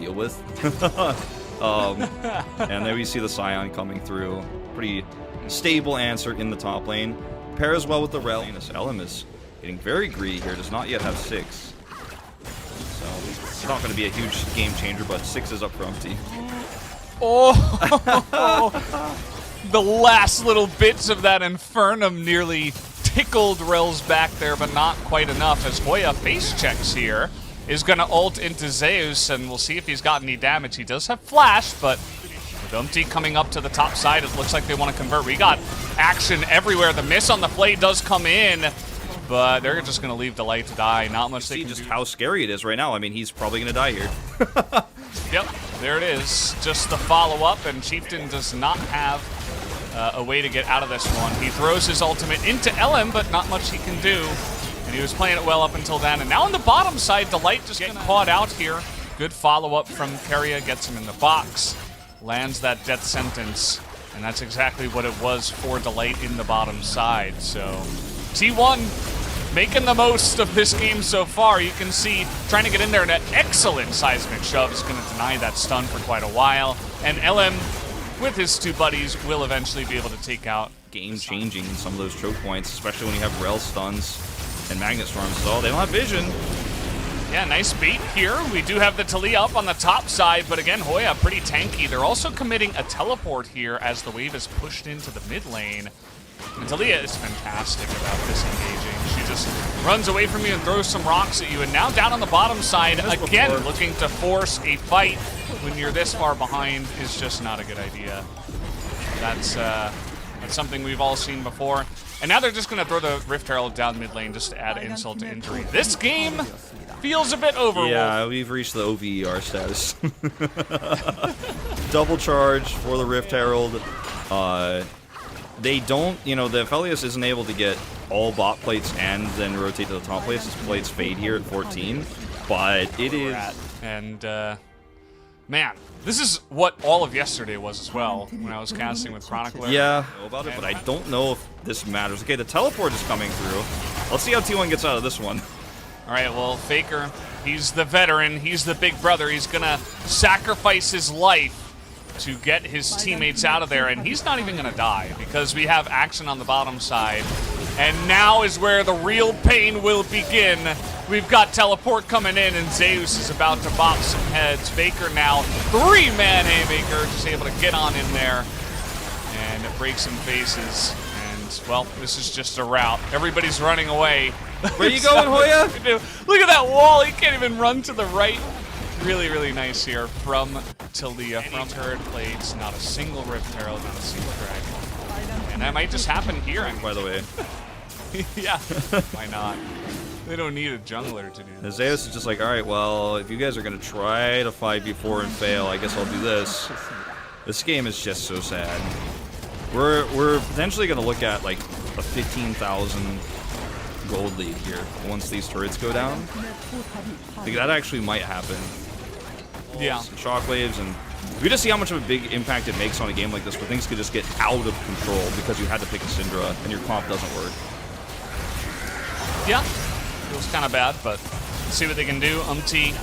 deal with. And then we see the Scion coming through. Pretty stable answer in the top lane. Pairs well with the Rel. LM is getting very greedy here. Does not yet have 6. So it's not going to be a huge game changer, but 6 is up for Umpty. Oh! The last little bits of that Infernum nearly tickled Rel's back there, but not quite enough, as Hoya face checks here. Is going to ult into Zeus, and we'll see if he's got any damage. He does have Flash, but with Umpty coming up to the top side, it looks like they want to convert. We got action everywhere. The miss on the play does come in, but they're just going to leave Delight to die. Not much they can do. See just how scary it is right now. I mean, he's probably going to die here. Yep, there it is. Just the follow-up, and Chieftain does not have a way to get out of this one. He throws his ultimate into LM, but not much he can do. And he was playing it well up until then. And now on the bottom side, Delight just getting caught out here. Good follow-up from Keria, gets him in the box, lands that death sentence, and that's exactly what it was for Delight in the bottom side. So T1 making the most of this game so far. You can see trying to get in there, and an excellent seismic shove is going to deny that stun for quite a while. And LM, with his 2 buddies, will eventually be able to take out. Game-changing in some of those choke points, especially when you have Rel stuns and Magnet Storms. So they don't have vision. Yeah, nice bait here. We do have the Talia up on the top side, but again, Hoya pretty tanky. They're also committing a teleport here as the wave is pushed into the mid lane. And Talia is fantastic about disengaging. She just runs away from you and throws some rocks at you. And now down on the bottom side, again, looking to force a fight when you're this far behind is just not a good idea. That's something we've all seen before. And now they're just going to throw the Rift Herald down mid lane just to add insult to injury. This game feels a bit overwhelmed. Yeah, we've reached the OVER status. Double charge for the Rift Herald. They don't, you know, the Aphelios isn't able to get all bot plates and then rotate to the top plates. His plates fade here at 14. But it is... And, man, this is what all of yesterday was as well, when I was casting with Chronicler. Yeah, I know about it, but I don't know if this matters. Okay, the teleport is coming through. Let's see how T1 gets out of this one. All right, well, Faker, he's the veteran, he's the big brother. He's going to sacrifice his life to get his teammates out of there, and he's not even going to die because we have action on the bottom side. And now is where the real pain will begin. We've got teleport coming in, and Zeus is about to bop some heads. Faker now, 3-man haymaker, just able to get on in there and break some faces. And, well, this is just a rout. Everybody's running away. Where you going, Hoya? Look at that wall. He can't even run to the right. Really, really nice here from Talia. From turret plates, not a single Rift Herald, not a single Dragon. And that might just happen here, by the way. Yeah, why not? They don't need a jungler to do this. Zeus is just like, alright, well, if you guys are going to try to 5v4 and fail, I guess I'll do this. This game is just so sad. We're potentially going to look at, like, a 15,000 gold lead here once these turrets go down. I think that actually might happen. Yeah. Shockwaves, and we just see how much of a big impact it makes on a game like this where things could just get out of control because you had to pick a Syndra and your comp doesn't work. Yeah, feels kind of bad, but let's see what they can do. Umpty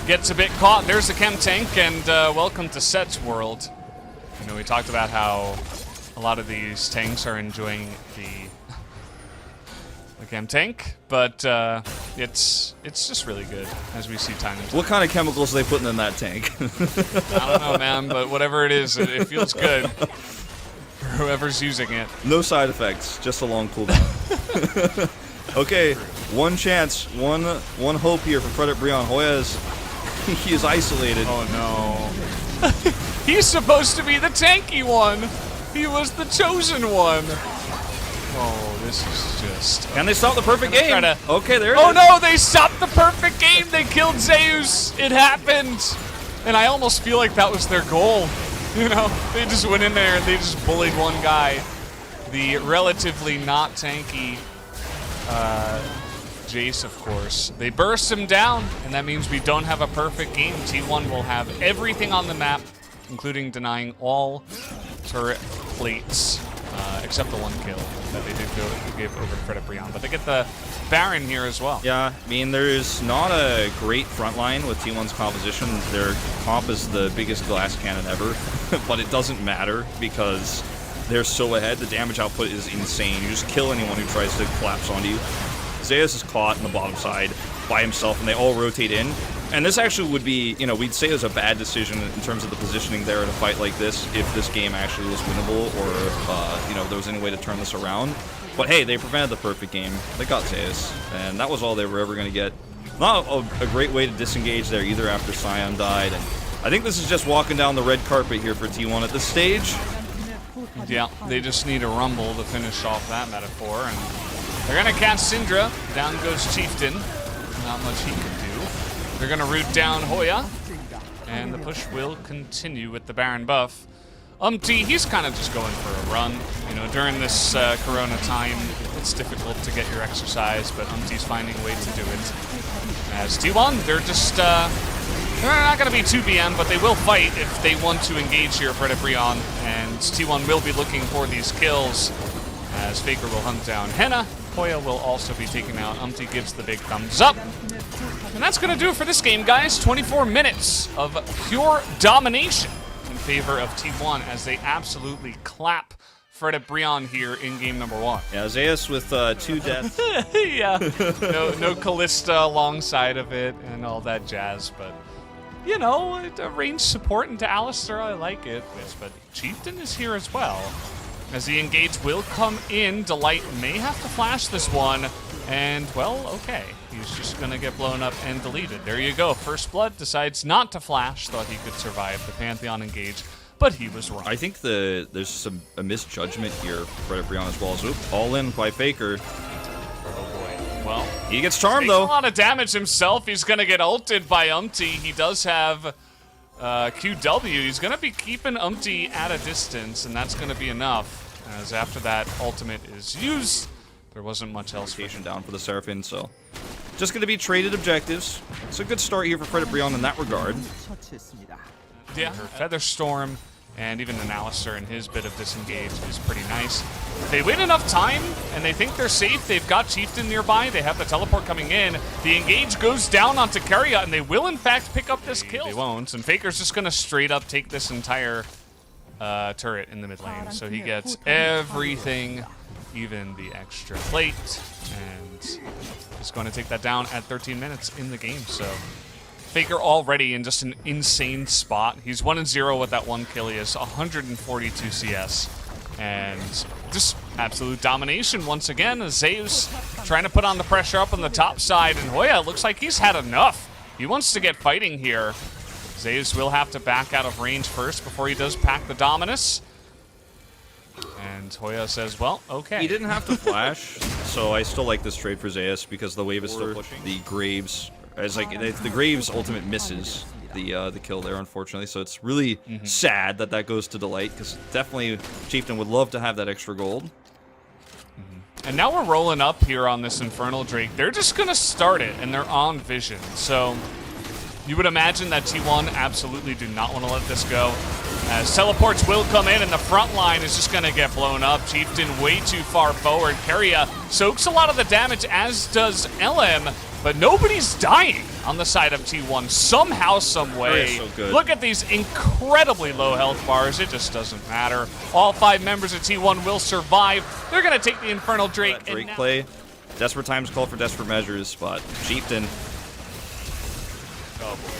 gets a bit caught. There's the chem tank, and welcome to Set's world. You know, we talked about how a lot of these tanks are enjoying the chem tank, but it's just really good as we see time. What kind of chemicals are they putting in that tank? I don't know, man, but whatever it is, it feels good for whoever's using it. No side effects, just a long cooldown. Okay, one chance, one hope here for Fredit Brion. Hoya's he is isolated. Oh no. He's supposed to be the tanky one. He was the chosen one. Oh, this is just... Can they stop the perfect game? Okay, there it is. Oh no, they stopped the perfect game. They killed Zeus. It happened. And I almost feel like that was their goal. You know, they just went in there and they just bullied one guy. The relatively not tanky Jace, of course. They burst him down, and that means we don't have a perfect game. T1 will have everything on the map, including denying all turret plates, except the 1 kill that they did give over to Fredit Brion. But they get the Baron here as well. Yeah, I mean, there's not a great front line with T1's composition. Their comp is the biggest glass cannon ever, but it doesn't matter because they're so ahead. The damage output is insane. You just kill anyone who tries to collapse onto you. Zeus is caught on the bottom side by himself, and they all rotate in. And this actually would be, you know, we'd say it was a bad decision in terms of the positioning there in a fight like this if this game actually was winnable or, you know, there was any way to turn this around. But hey, they prevented the perfect game. They got Zeus, and that was all they were ever going to get. Not a great way to disengage there either after Sion died. And I think this is just walking down the red carpet here for T1 at this stage. Yeah, they just need a rumble to finish off that metaphor. And they're going to cast Syndra. Down goes Chieftain. Not much he can do. They're going to root down Hoya. And the push will continue with the Baron buff. He's kind of just going for a run. You know, during this Corona time, it's difficult to get your exercise, but Umti's finding a way to do it. As T1, they're just, they're not going to be 2BM, but they will fight if they want to engage here for Brion, and T1 will be looking for these kills, as Faker will hunt down Henna. Hoya will also be taken out. Gives the big thumbs up. And that's going to do it for this game, guys. 24 minutes of pure domination in favor of T1 as they absolutely clap Fredit Brion here in game number 1. Yeah, Zeus with 2 deaths. Yeah, no Callista alongside of it and all that jazz, but you know, a range support into Alistar, I like it. But Chieftain is here as well. As the engage will come in, Delight may have to flash this one, and well, okay. He's just gonna get blown up and deleted. There you go. First Blood decides not to flash, thought he could survive the Pantheon engage, but he was wrong. I think there's a misjudgment here for Fredit Brion as well. So all in by Faker. Oh boy. Well, he gets charmed though. A lot of damage himself. He's gonna get ulted by He does have QW. He's gonna be keeping at a distance, and that's gonna be enough. As after that ultimate is used, there wasn't much else. Down for the Seraphim, so just gonna be traded objectives. It's a good start here for Fredit Brion in that regard. Yeah, Featherstorm and even an Alistar in his bit of disengage is pretty nice. If they wait enough time and they think they're safe, they've got Chieftain nearby, they have the teleport coming in, the engage goes down onto Keria, and they will in fact pick up this kill. They won't, and Faker's just gonna straight up take this entire turret in the mid lane, so he gets everything, even the extra plate, and is going to take that down at 13 minutes in the game. So Faker already in just an insane spot. He's 1-0 with that 1 kill. He has 142 CS, and just absolute domination once again. As Zeus trying to put on the pressure up on the top side, and Hoya looks like he's had enough. He wants to get fighting here. Zeus will have to back out of range first before he does pack the Dominus. And Hoya says, well, okay. He didn't have to flash, so I still like this trade for Zeus because the wave is still pushing. The Graves, as like the Graves ultimate misses the kill there, unfortunately. So it's really sad that that goes to Delight, because definitely Chieftain would love to have that extra gold. And now we're rolling up here on this Infernal Drake. They're just gonna start it, and they're on Vision. So you would imagine that T1 absolutely do not want to let this go. As teleports will come in, and the front line is just going to get blown up. Chieftain way too far forward. Keria soaks a lot of the damage, as does LM, but nobody's dying on the side of T1 somehow, some way. So good. Look at these incredibly low health bars. It just doesn't matter. All 5 members of T1 will survive. They're going to take the Infernal Drake. Drake play. Desperate times call for desperate measures, but Chieftain. Oh boy.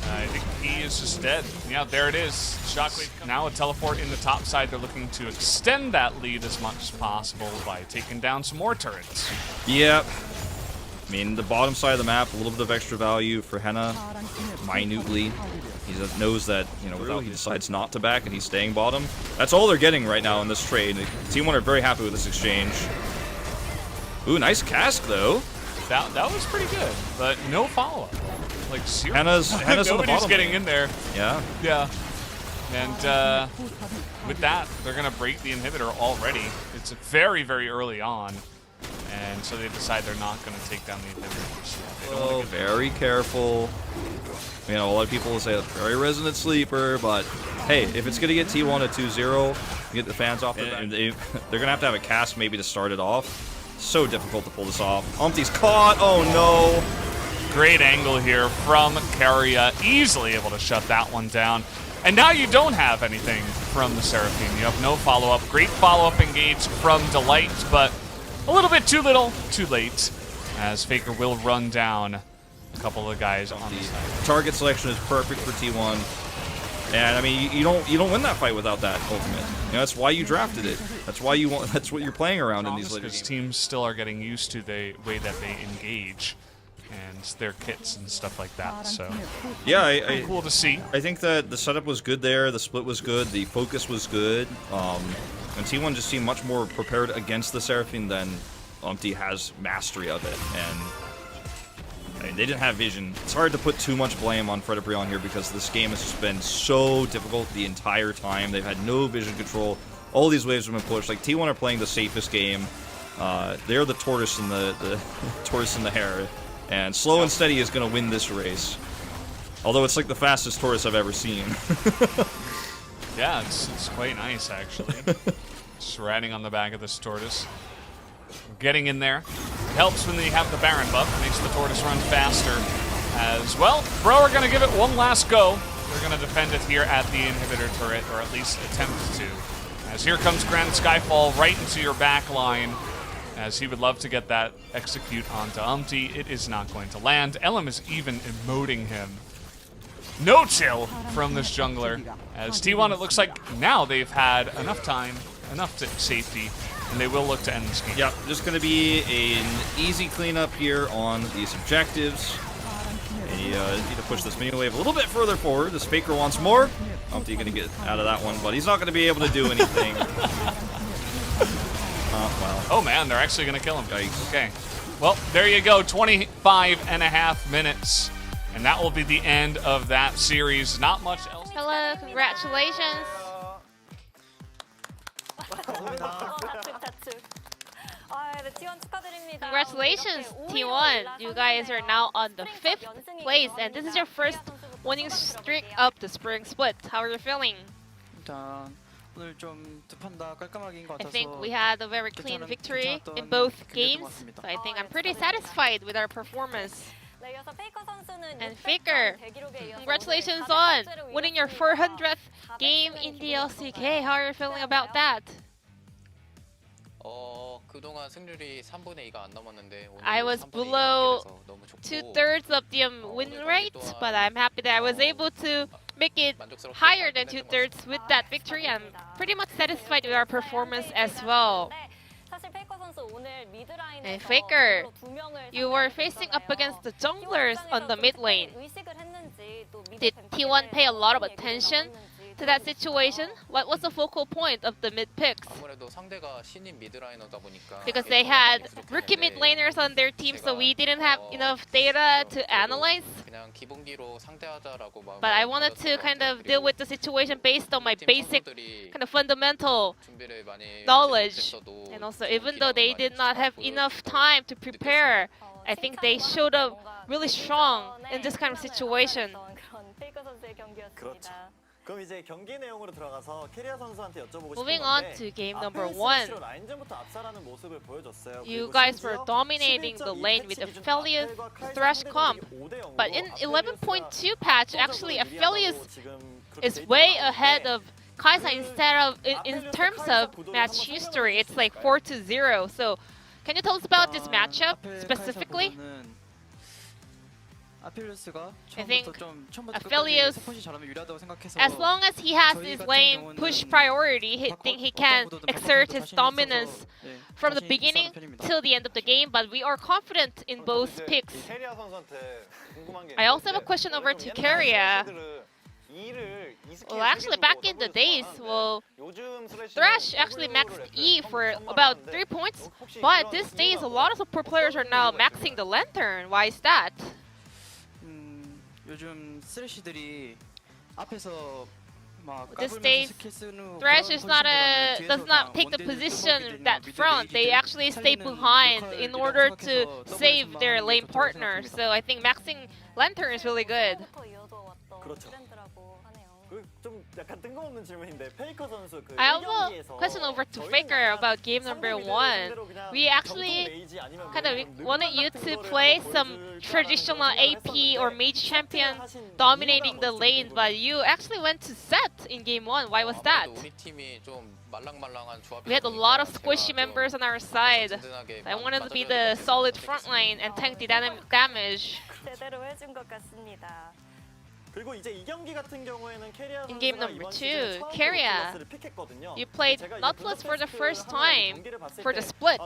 I think he is just dead. Yeah, there it is. Shockwave. Now a teleport in the top side. They're looking to extend that lead as much as possible by taking down some more turrets. Yep. I mean, the bottom side of the map, a little bit of extra value for Henna, minutely. He knows that, you know, without he decides not to back and he's staying bottom. That's all they're getting right now in this trade. T1 are very happy with this exchange. Ooh, nice cask, though. That was pretty good, but no follow-up. Like, seriously. Henna's on the bottom. Nobody's getting in there. Yeah. Yeah. And with that, they're going to break the inhibitor already. It's very, very early on. And so they decide they're not going to take down the inhibitor. Oh, very careful. You know, a lot of people will say very resonant sleeper, but hey, if it's going to get T1 at 2-0, get the fans off their back. And they're going to have a cast maybe to start it off. So difficult to pull this off. Umpty's caught. Oh, no. Great angle here from Keria. Easily able to shut that one down. And now you don't have anything from the Seraphine. You have no follow-up. Great follow-up engage from Delight, but a little bit too little, too late, as Faker will run down a couple of guys on the side. Target selection is perfect for T1. And I mean, you don't win that fight without that ultimate. You know, that's why you drafted it. That's why you want. That's what you're playing around in these later games. Because teams still are getting used to the way that they engage and their kits and stuff like that. So yeah, cool to see. I think that the setup was good there. The split was good. The focus was good. And T1 just seemed much more prepared against the Seraphine than Umpty has mastery of it. And I mean, they didn't have vision. It's hard to put too much blame on Fredit Brion here because this game has just been so difficult the entire time. They've had no vision control. All these waves have been pushed. Like T1 are playing the safest game. They're the tortoise in the tortoise in the hare, and slow and steady is going to win this race. Although it's like the fastest tortoise I've ever seen. Yeah, it's quite nice actually. Just riding on the back of this tortoise. Getting in there. It helps when you have the Baron buff. It makes the tortoise run faster as well. Bro are going to give it one last go. They're going to defend it here at the inhibitor turret, or at least attempt to. As here comes Grand Skyfall right into your back line, as he would love to get that execute onto Umpty. It is not going to land. Elam is even emoting him. No chill from this jungler. As T1, it looks like now they've had enough time, enough to safety, and they will look to end this game. Yeah, just going to be an easy cleanup here on these objectives. And you need to push this mini wave a little bit further forward. This Faker wants more. Umpty going to get out of that one, but he's not going to be able to do anything. Wow. Oh man, they're actually going to kill him. Yikes. Okay. Well, there you go. 25.5 minutes. And that will be the end of that series. Not much else. Hello, congratulations. Congratulations, T1. You guys are now on the 5th place, and this is your first winning streak of the spring split. How are you feeling? I think we had a very clean victory in both games, so I think I'm pretty satisfied with our performance. And Faker, congratulations on winning your 400th game in the LCK. How are you feeling about that? I was below 2/3 of the win rate, but I'm happy that I was able to make it higher than 2/3 with that victory. I'm pretty much satisfied with our performance as well. And Faker, you were facing up against the junglers on the mid lane. Did T1 pay a lot of attention to that situation? What was the focal point of the mid picks? Because they had rookie mid laners on their team, so we didn't have enough data to analyze. But I wanted to kind of deal with the situation based on my basic kind of fundamental knowledge. And also, even though they did not have enough time to prepare, I think they showed up really strong in this kind of situation. Moving on to game number 1. You guys were dominating the lane with Aphelios Thresh comp, but in 11.2 patch, actually Aphelios is way ahead of Kaisa in terms of match history. It's like 4-0. So, can you tell us about this matchup specifically? I think Aphelios, as long as he has his lane push priority, I think he can exert his dominance from the beginning till the end of the game, but we are confident in both picks. I also have a question over to Keria. Well, actually, back in the days, Thresh actually maxed E for about 3 points, but these days, a lot of pro players are now maxing the Lantern. Why is that? These days, Thresh is does not take the position that front. They actually stay behind in order to save their lane partner. So I think maxing Lantern is really good. I have a question over to Faker about game number 1. We actually kind of wanted you to play some traditional AP or mage champion dominating the lane, but you actually went to set in game 1. Why was that? We had a lot of squishy members on our side. I wanted to be the solid front line and tank the dynamic damage. In game number 2, Keria, you played Nautilus for the first time for the split.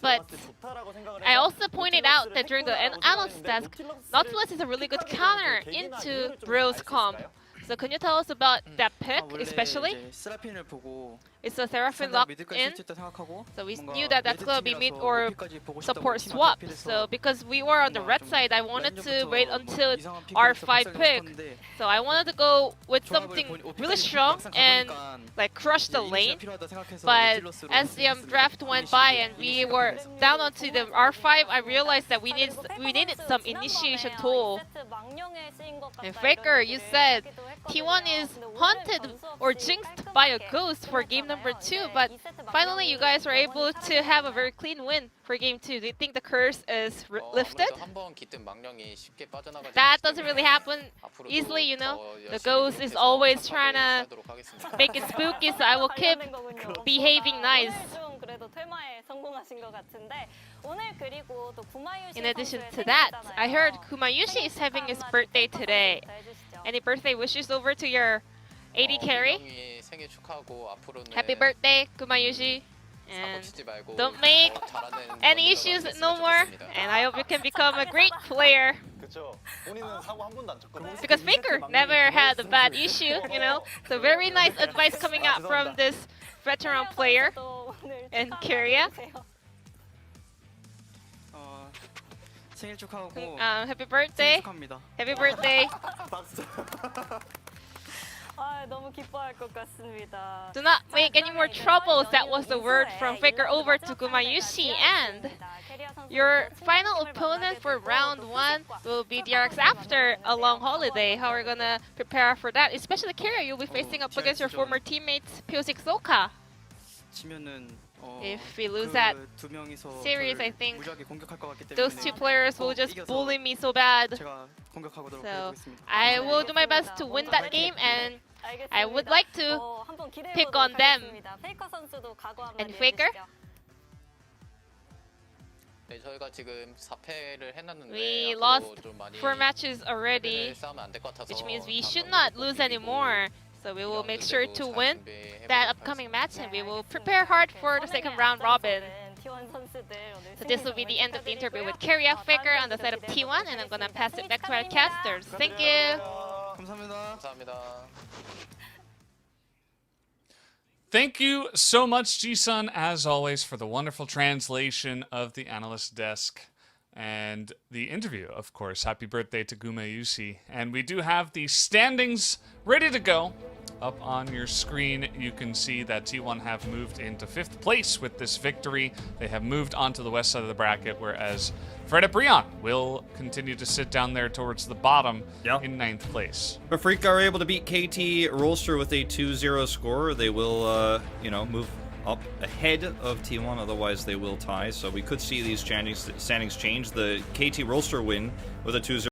But I also pointed out that during the analyst desk, Nautilus is a really good counter into Brio's comp. So can you tell us about that pick, especially? It's a Seraphine locked in, so we knew that that's gonna be mid or support swap. So because we were on the red side, I wanted to wait until R5 pick. So I wanted to go with something really strong and like crush the lane. But as the draft went by and we were down onto the R5, I realized that we needed some initiation tool. And Faker, you said T1 is haunted or jinxed by a ghost for game number 2, but finally you guys were able to have a very clean win for game 2. Do you think the curse is lifted? That doesn't really happen easily, you know. The ghost is always trying to make it spooky, so I will keep behaving nice. In addition to that, I heard Kumayushi is having his birthday today. Any birthday wishes over to your AD carry? Happy birthday, Kumayushi. And don't make any issues no more. And I hope you can become a great player. Because Faker never had a bad issue, you know. So very nice advice coming out from this veteran player and Keria. Happy birthday. Happy birthday. Do not make any more troubles. That was the word from Faker over to Kumayushi. And your final opponent for round 1 will be DRX after a long holiday. How are you gonna prepare for that? Especially Keria, you'll be facing up against your former teammates P06 Soka. If we lose that series, I think those two players will just bully me so bad. So I will do my best to win that game, and I would like to pick on them. And Faker? We lost 4 matches already, which means we should not lose anymore. So we will make sure to win that upcoming match, and we will prepare hard for the second round robin. So this will be the end of the interview with Keria Faker on the side of T1, and I'm gonna pass it back to our casters. Thank you. Thank you so much, Ji-sun, as always, for the wonderful translation of the analyst desk and the interview, of course. Happy birthday to Kumayushi. And we do have the standings ready to go. Up on your screen, you can see that T1 have moved into 5th place with this victory. They have moved onto the west side of the bracket, whereas Fredit Brion will continue to sit down there towards the bottom in 9th place. But Freak are able to beat KT Rolster with a 2-0 score. They will, you know, move up ahead of T1, otherwise they will tie. So we could see these standings change. The KT Rolster win with a 2-0